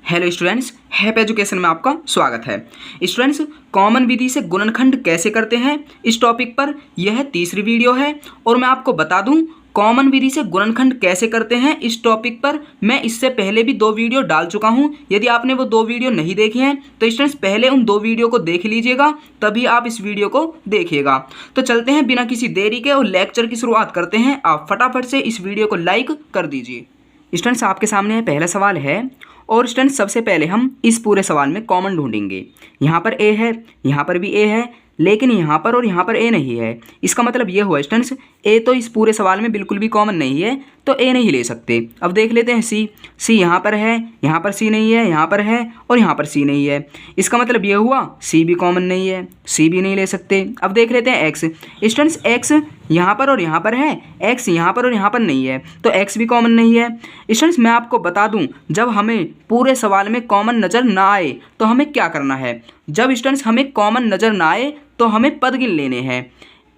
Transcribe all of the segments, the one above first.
Hello students, हैप education में आपका स्वागत है। स्टूडेंट्स, कॉमन विधि से गुणनखंड कैसे करते हैं इस टॉपिक पर यह तीसरी वीडियो है और मैं आपको बता दूं कॉमन विधि से गुणनखंड कैसे करते हैं इस टॉपिक पर मैं इससे पहले भी 2 वीडियो डाल चुका हूं। यदि आपने वो 2 वीडियो नहीं देखे हैं तो स्टूडेंट्स पहले उन 2 वीडियो को देख लीजिएगा, तभी आप इस वीडियो को देखिएगा। तो चलते हैं बिना किसी देरी के और लेक्चर की शुरुआत करते हैं। आप फटाफट से इस वीडियो को लाइक कर दीजिए। स्टूडेंट्स, आपके सामने पहला सवाल है और स्टूडेंट्स सबसे पहले हम इस पूरे सवाल में कॉमन ढूंढेंगे। यहाँ पर ए है, यहाँ पर भी ए है, लेकिन यहाँ पर और यहाँ पर ए नहीं है। इसका मतलब ये हुआ स्टूडेंट्स ए तो इस पूरे सवाल में बिल्कुल भी कॉमन नहीं है, तो ए नहीं ले सकते। अब देख लेते हैं सी यहाँ पर है, यहाँ पर सी नहीं है, यहाँ पर है और यहाँ पर सी नहीं है। इसका मतलब ये हुआ सी भी कॉमन नहीं है, सी भी नहीं ले सकते। अब देख लेते हैं एक्स। स्टूडेंट्स एक्स यहाँ पर और यहाँ पर है, एक्स यहाँ पर और यहाँ पर नहीं है, तो एक्स भी कॉमन नहीं है। स्टूडेंट्स मैं आपको बता दूं, जब हमें पूरे सवाल में कॉमन नज़र ना आए तो हमें क्या करना है। जब स्टूडेंट्स हमें कॉमन नज़र ना आए तो हमें पद गिन लेने हैं।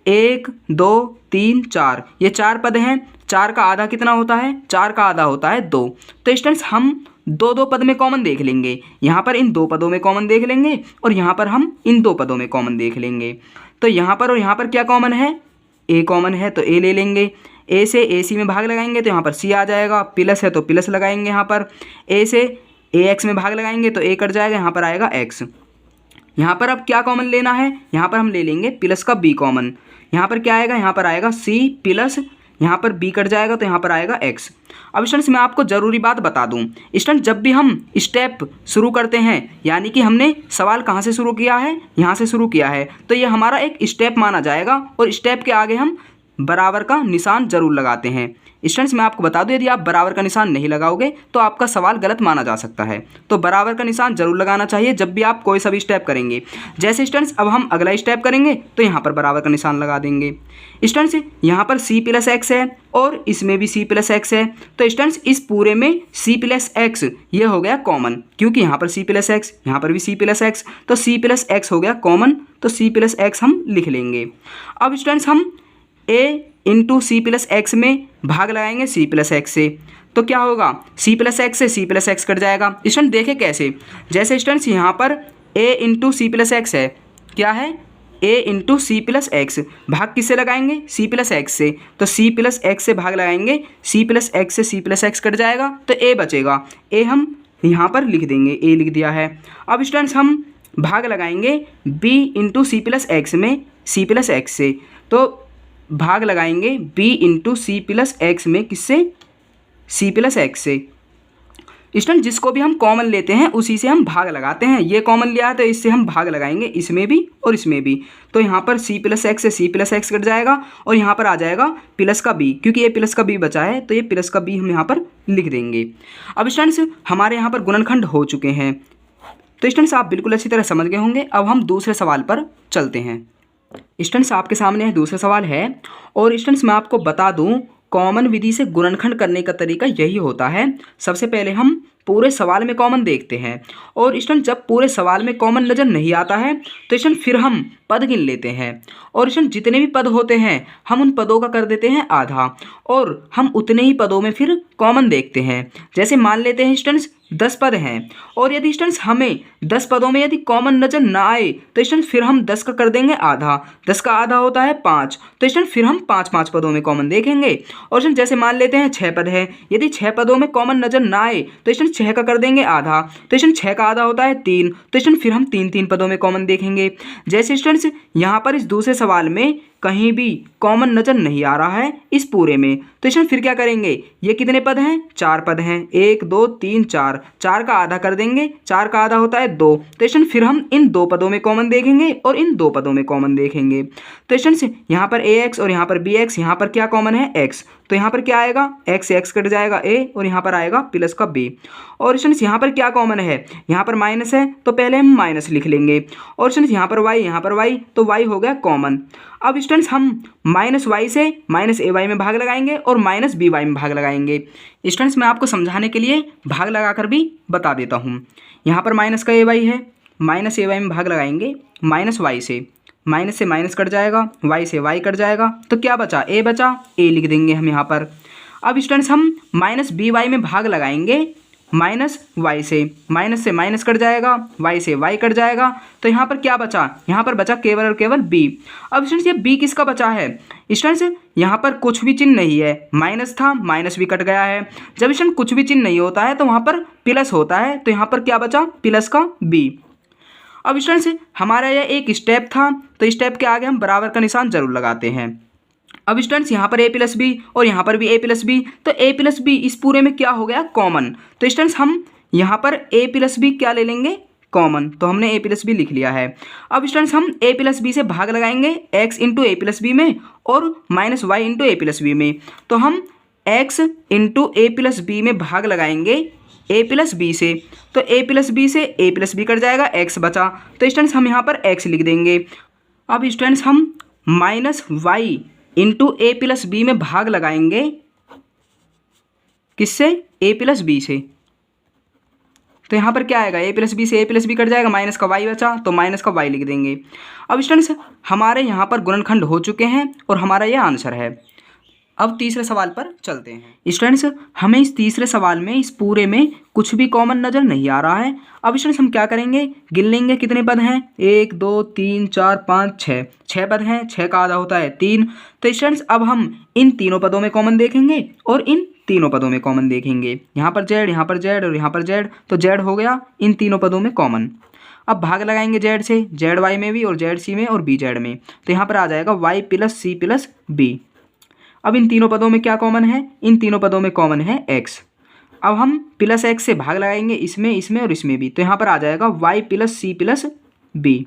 1 2 3 4, ये 4 पद हैं। 4 का आधा कितना होता है? 4 का आधा होता है 2। तो स्टूडेंट्स हम 2 पद में कॉमन देख लेंगे। यहाँ पर इन 2 पदों में कॉमन देख लेंगे और यहाँ पर हम इन 2 पदों में कॉमन देख लेंगे। तो यहाँ पर और यहाँ पर क्या कॉमन है? ए कॉमन है, तो ए ले लेंगे। ए से ए सी में भाग लगाएंगे तो यहाँ पर सी आ जाएगा। प्लस है तो प्लस लगाएंगे यहाँ पर। ए से ए एक्स में भाग लगाएंगे तो ए कट जाएगा, यहाँ पर आएगा एक्स। यहाँ पर अब क्या कॉमन लेना है? यहाँ पर हम ले लेंगे प्लस का बी कॉमन। यहाँ पर क्या आएगा? यहाँ पर आएगा सी प्लस, यहाँ पर बी कट जाएगा तो यहाँ पर आएगा एक्स। अब स्टूडेंट्स मैं आपको ज़रूरी बात बता दूँ, स्टूडेंट जब भी हम स्टेप शुरू करते हैं, यानी कि हमने सवाल कहाँ से शुरू किया है? यहाँ से शुरू किया है, तो ये हमारा एक स्टेप माना जाएगा और स्टेप के आगे हम बराबर का निशान जरूर लगाते हैं। स्टूडेंट्स मैं आपको बता दूं, यदि आप बराबर का निशान नहीं लगाओगे तो आपका सवाल गलत माना जा सकता है। तो बराबर का निशान जरूर लगाना चाहिए जब भी आप कोई सा भी स्टेप करेंगे। जैसे स्टूडेंट्स अब हम अगला स्टेप करेंगे तो यहाँ पर बराबर का निशान लगा देंगे। स्टूडेंट्स यहाँ पर सी प्लस एक्स है और इसमें भी सी प्लस एक्स है, तो स्टूडेंट्स इस पूरे में सी प्लस एक्स ये हो गया कॉमन, क्योंकि यहाँ पर सी प्लस एक्स, यहाँ पर भी सी प्लस एक्स, तो सी प्लस एक्स हो गया कॉमन, तो सी प्लस एक्स हम लिख लेंगे। अब स्टूडेंट्स हम ए इंटू सी प्लस एक्स में भाग लगाएंगे सी प्लस एक्स से, तो क्या होगा? सी प्लस एक्स से सी प्लस एक्स कट जाएगा। स्टूडेंट देखें कैसे, जैसे स्टूडेंट्स यहाँ पर ए इंटू सी प्लस एक्स है, क्या है? ए इंटू सी प्लस एक्स, भाग किससे लगाएंगे? सी प्लस एक्स से, तो सी प्लस एक्स से भाग लगाएंगे, सी प्लस एक्स से सी प्लस एक्स कट जाएगा तो ए बचेगा। ए हम यहाँ पर लिख देंगे, ए लिख दिया है। अब स्टूडेंट्स हम भाग लगाएंगे B into C plus X में सी प्लस एक्स से, तो भाग लगाएंगे b into C plus X में, किससे? सी प्लस एक्स से। स्टूडेंट जिसको भी हम कॉमन लेते हैं उसी से हम भाग लगाते हैं। ये कॉमन लिया है तो इससे हम भाग लगाएंगे, इसमें भी और इसमें भी। तो यहाँ पर सी प्लस एक्स से सी प्लस एक्स कट जाएगा और यहाँ पर आ जाएगा प्लस का b, क्योंकि ये प्लस का b बचा है तो ये प्लस का b हम यहाँ पर लिख देंगे। अब स्टूडेंट्स हमारे यहाँ पर गुणनखंड हो चुके हैं, तो स्टूडेंट्स आप बिल्कुल अच्छी तरह समझ गए होंगे। अब हम दूसरे सवाल पर चलते हैं। स्टूडेंट्स आपके सामने दूसरा सवाल है और स्टूडेंट्स मैं आपको बता दूं, कॉमन विधि से गुणनखंड करने का तरीका यही होता है। सबसे पहले हम पूरे सवाल में कॉमन देखते हैं और स्टूडेंट जब पूरे सवाल में कॉमन नज़र नहीं आता है तो स्टूडेंट फिर हम पद गिन लेते हैं और स्टूडेंट जितने भी पद होते हैं हम उन पदों का कर देते हैं आधा और हम उतने ही पदों में फिर कॉमन देखते हैं। जैसे मान लेते हैं स्टूडेंट्स 10 पद हैं और यदि स्टूडेंट्स हमें 10 पदों में यदि कॉमन नज़र ना आए तो स्टूडेंट्स फिर हम 10 का कर देंगे आधा। 10 का आधा होता है 5, तो स्टूडेंट फिर हम 5 पदों में कॉमन देखेंगे। और स्टूडेंट जैसे मान लेते हैं 6 पद है, यदि 6 पदों में कॉमन नज़र ना आए तो स्टूडेंट 6 का कर देंगे आधा, तो स्टूडेंट 6 का आधा होता है 3, तो स्टूडेंट फिर हम 3 पदों में कॉमन देखेंगे। जैसे स्टूडेंट्स यहाँ पर इस दूसरे सवाल में कहीं भी कॉमन नज़र नहीं आ रहा है इस पूरे में, तो स्टूडेंट फिर क्या करेंगे? ये कितने पद हैं? 4 पद हैं, 1 2 3 4, 4 का आधा कर देंगे, 4 का आधा होता है 2, तो स्टूडेंट फिर हम इन 2 पदों में कॉमन देखेंगे और इन 2 पदों में कॉमन देखेंगे। तो स्टूडेंट्स यहाँ पर ए एक्स और यहाँ पर बी एक्स, यहाँ पर क्या कॉमन है? एक्स, तो यहाँ पर क्या आएगा? एक्स एक्स कट जाएगा ए और यहाँ पर आएगा प्लस का बी। और स्टूडेंट्स यहाँ पर क्या कॉमन है? यहाँ पर माइनस है तो पहले हम माइनस लिख लेंगे और स्टूडेंट्स यहाँ पर वाई, यहाँ पर वाई, तो वाई हो गया कॉमन। अब स्टूडेंट्स हम माइनस वाई से माइनस ए वाई में भाग लगाएंगे और माइनस बी वाई में भाग लगाएंगे। स्टूडेंट्स मैं आपको समझाने के लिए भाग लगाकर भी बता देता हूँ। यहाँ पर माइनस का ए वाई है, माइनस ए वाई में भाग लगाएंगे माइनस वाई से, माइनस से माइनस कट जाएगा, वाई से वाई कट जाएगा, तो क्या बचा? ए बचा, ए लिख देंगे हम यहाँ पर। अब स्टूडेंट्स हम माइनस बी वाई में भाग लगाएंगे माइनस वाई से, माइनस से माइनस कट जाएगा, वाई से वाई कट जाएगा, तो यहाँ पर क्या बचा, यहाँ पर बचा केवल और केवल बी। अब स्टूडेंट्स ये बी किसका बचा है, स्टूडेंट्स यहाँ पर कुछ भी चिन्ह नहीं है, माइनस था माइनस भी कट गया है। जब स्टूडेंट कुछ भी चिन्ह नहीं होता है तो वहाँ पर प्लस होता है, तो यहाँ पर क्या बचा, प्लस का बी। अब स्टूडेंट्स हमारा यह एक स्टेप था, तो स्टेप के आगे हम बराबर का निशान जरूर लगाते हैं। अब स्टूडेंट्स यहाँ पर ए प्लस बी और यहाँ पर भी ए प्लस बी, तो ए प्लस बी इस पूरे में क्या हो गया, कॉमन। तो स्टूडेंट्स हम यहाँ पर ए प्लस बी क्या ले लेंगे, कॉमन, तो हमने ए प्लस बी लिख लिया है। अब स्टूडेंट्स हम ए प्लस बी से भाग लगाएंगे एक्स इंटू ए प्लस बी में और माइनस वाई इंटू ए प्लस बी में, तो हम एक्स इंटू ए प्लस बी में भाग लगाएंगे ए प्लस बी से, तो ए प्लस बी से ए प्लस बी कट जाएगा, एक्स बचा, तो स्टूडेंट्स हम यहाँ पर एक्स लिख देंगे। अब स्टूडेंट्स हम माइनस वाई इंटू ए प्लस बी में भाग लगाएंगे किससे, ए प्लस बी से, तो यहाँ पर क्या आएगा, ए प्लस बी से ए प्लस बी कट जाएगा, माइनस का वाई बचा, तो माइनस का वाई लिख देंगे। अब स्टूडेंट्स हमारे यहाँ पर गुणनखंड हो चुके हैं और हमारा ये आंसर है। अब तीसरे सवाल पर चलते हैं। स्टूडेंट्स हमें इस तीसरे सवाल में इस पूरे में कुछ भी कॉमन नज़र नहीं आ रहा है। अब स्टूडेंट्स हम क्या करेंगे, गिन लेंगे कितने पद हैं, 1 2 3 4 5 6, 6 पद हैं, 6 का आधा होता है 3। तो स्टूडेंट्स अब हम इन तीनों पदों में कॉमन देखेंगे और इन तीनों पदों में कॉमन देखेंगे, यहाँ पर जेड, यहाँ पर जेड और यहाँ पर जेड, तो जेड हो गया इन तीनों पदों में कॉमन। अब भाग लगाएंगे जेड से, जेड वाई में भी और जेड सी में और बी जेड में, तो यहाँ पर आ जाएगा Y plus C plus B. अब इन तीनों पदों में क्या कॉमन है, इन तीनों पदों में कॉमन है एक्स। अब हम प्लस एक्स से भाग लगाएंगे इसमें, इसमें और इसमें भी, तो यहाँ पर आ जाएगा Y plus C plus B.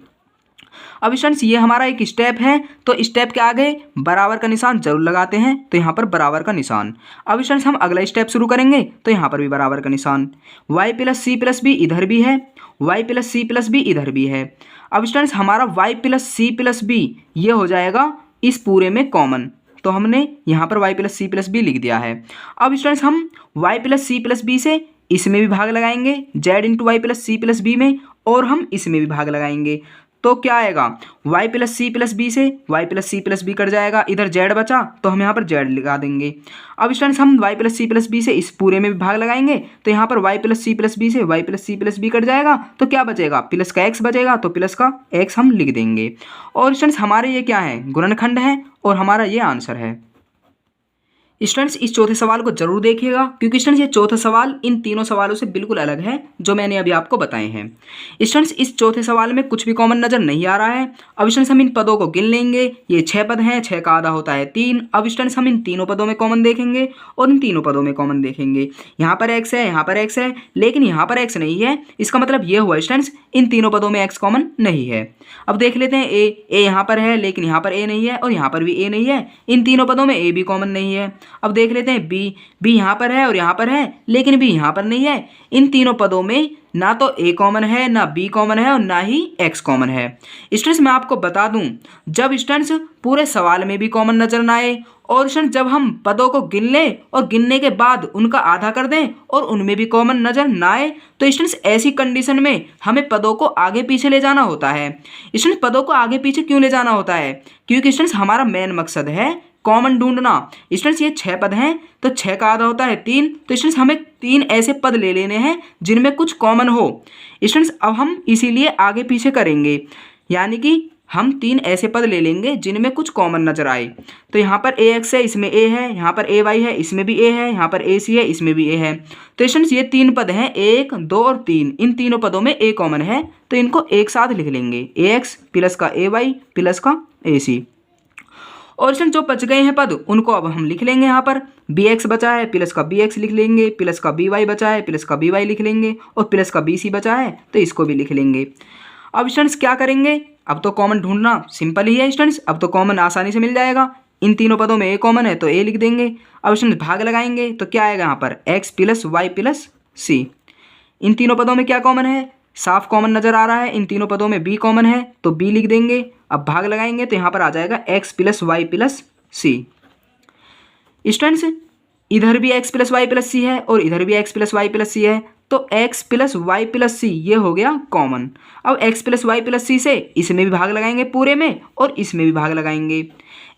अब स्टूडेंट्स ये हमारा एक स्टेप है, तो स्टेप के आगे बराबर का निशान जरूर लगाते हैं, तो यहाँ पर बराबर का निशान। अब स्टूडेंट्स हम अगला स्टेप शुरू करेंगे, तो यहाँ पर भी बराबर का निशान, Y plus C plus B इधर भी है, Y plus C plus B इधर भी है। अब स्टूडेंट्स हमारा Y plus C plus B ये हो जाएगा इस पूरे में कॉमन, तो हमने यहाँ पर y plus C plus B लिख दिया है। अब स्टूडेंट्स हम y plus C plus B से इसमें भी भाग लगाएंगे z into Y plus C plus B में, और हम इसमें भी भाग लगाएंगे, तो क्या आएगा, y plus C plus B से y plus C plus B cut जाएगा, इधर z बचा तो हम यहाँ पर z लगा देंगे। अब स्टूडेंट्स हम y plus C plus B से इस पूरे में भी भाग लगाएंगे, तो यहाँ पर y plus C plus B से y plus C plus B cut जाएगा, तो क्या बचेगा, प्लस का x बचेगा, तो प्लस का x हम लिख देंगे। और स्टूडेंट्स हमारे ये क्या है, गुणनखंड है और हमारा ये आंसर है। स्टूडेंट्स इस चौथे सवाल को जरूर देखिएगा, क्योंकि स्टूडेंट्स ये चौथा सवाल इन तीनों सवालों से बिल्कुल अलग है जो मैंने अभी आपको बताए हैं। स्टूडेंट्स इस चौथे सवाल में कुछ भी कॉमन नज़र नहीं आ रहा है। अब स्टूडेंट्स हम इन पदों को गिन लेंगे, ये 6 पद हैं, 6 का आधा होता है 3। अब स्टूडेंट्स हम इन तीनों पदों में कॉमन देखेंगे और इन तीनों पदों में कॉमन देखेंगे, यहाँ पर एक्स है, यहाँ पर एक्स है, लेकिन यहाँ पर एक्स नहीं है, इसका मतलब ये हुआ स्टूडेंट्स इन तीनों पदों में एक्स कॉमन नहीं है। अब देख लेते हैं ए यहाँ पर है लेकिन यहाँ पर ए नहीं है और यहाँ पर भी ए नहीं है, इन तीनों पदों में ए भी कॉमन नहीं है। अब देख लेते हैं बी यहाँ पर है और यहाँ पर है, लेकिन बी यहाँ पर नहीं है, इन तीनों पदों में ना तो ए कॉमन है, ना बी कॉमन है और ना ही एक्स कॉमन है। स्टूडेंट्स मैं आपको बता दूं, जब स्टूडेंट्स पूरे सवाल में भी कॉमन नजर ना आए और स्टूडेंट्स जब हम पदों को गिन लें और गिनने के बाद उनका आधा कर दें और उनमें भी कॉमन नजर ना आए, तो स्टूडेंट्स ऐसी कंडीशन में हमें पदों को आगे पीछे ले जाना होता है। स्टूडेंट्स पदों को आगे पीछे क्यों ले जाना होता है, क्योंकि स्टूडेंट्स हमारा मेन मकसद है कॉमन ढूंढना। स्टूडेंट्स ये 6 पद हैं, तो 6 का आधा होता है 3, तो स्टूडेंट्स हमें 3 ऐसे पद ले लेने हैं जिनमें कुछ कॉमन हो। स्टूडेंट्स अब हम इसीलिए आगे पीछे करेंगे, यानी कि हम 3 ऐसे पद ले लेंगे जिनमें कुछ कॉमन नजर आए। तो यहाँ पर ए एक्स है, इसमें ए है, यहाँ पर ए वाई है, इसमें भी ए है, यहाँ पर ए सी है, इसमें भी ए है। तो स्टूडेंट्स ये 3 पद हैं, 1 2 और 3, इन तीनों पदों में ए कॉमन है, तो इनको एक साथ लिख लेंगे, ए एक्स प्लस का ए वाई प्लस का ए सी। और स्टूडेंट जो बच गए हैं पद उनको अब हम लिख लेंगे, यहाँ पर बी एक्स बचा है प्लस का बी एक्स लिख लेंगे, प्लस का बी वाई बचा है प्लस का बी वाई लिख लेंगे, और प्लस का बी सी बचा है तो इसको भी लिख लेंगे। अब स्टूडेंट्स क्या करेंगे, अब तो कॉमन ढूंढना सिंपल ही है स्टूडेंट्स, अब तो कॉमन आसानी से मिल जाएगा। इन तीनों पदों में ए कॉमन है तो ए लिख देंगे। अब स्टूडेंट्स भाग लगाएंगे तो क्या आएगा, यहाँ पर एक्स प्लस वाई प्लस सी। इन तीनों पदों में क्या कॉमन है, साफ कॉमन नजर आ रहा है, इन तीनों पदों में बी कॉमन है तो बी लिख देंगे। अब भाग लगाएंगे तो यहाँ पर आ जाएगा एक्स प्लस वाई प्लस सी। स्टूडेंट्स इधर भी एक्स प्लस वाई प्लस सी है और इधर भी एक्स प्लस वाई प्लस सी है, तो एक्स प्लस वाई प्लस सी ये हो गया कॉमन। अब एक्स प्लस वाई प्लस सी से इसमें भी भाग लगाएंगे पूरे में और इसमें भी भाग लगाएंगे।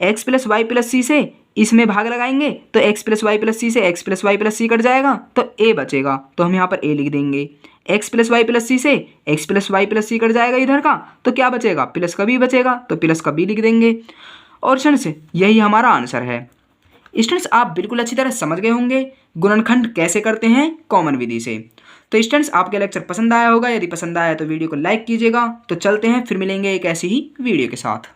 एक्स प्लस वाई प्लस सी से इसमें भाग लगाएंगे तो एक्स प्लस वाई प्लस सी से एक्स प्लस वाई प्लस सी कट जाएगा तो ए बचेगा, तो हम यहाँ पर ए लिख देंगे। एक्स प्लस वाई प्लस सी से एक्स प्लस वाई प्लस सी कट जाएगा इधर का, तो क्या बचेगा, प्लस का बी बचेगा, तो प्लस का बी लिख देंगे। और स्टूडेंट्स यही हमारा आंसर है। स्टूडेंट्स आप बिल्कुल अच्छी तरह समझ गए होंगे गुणनखंड कैसे करते हैं कॉमन विधि से। तो स्टूडेंट्स आपके लेक्चर पसंद आया होगा, यदि पसंद आया तो वीडियो को लाइक कीजिएगा। तो चलते हैं, फिर मिलेंगे एक ऐसी ही वीडियो के साथ।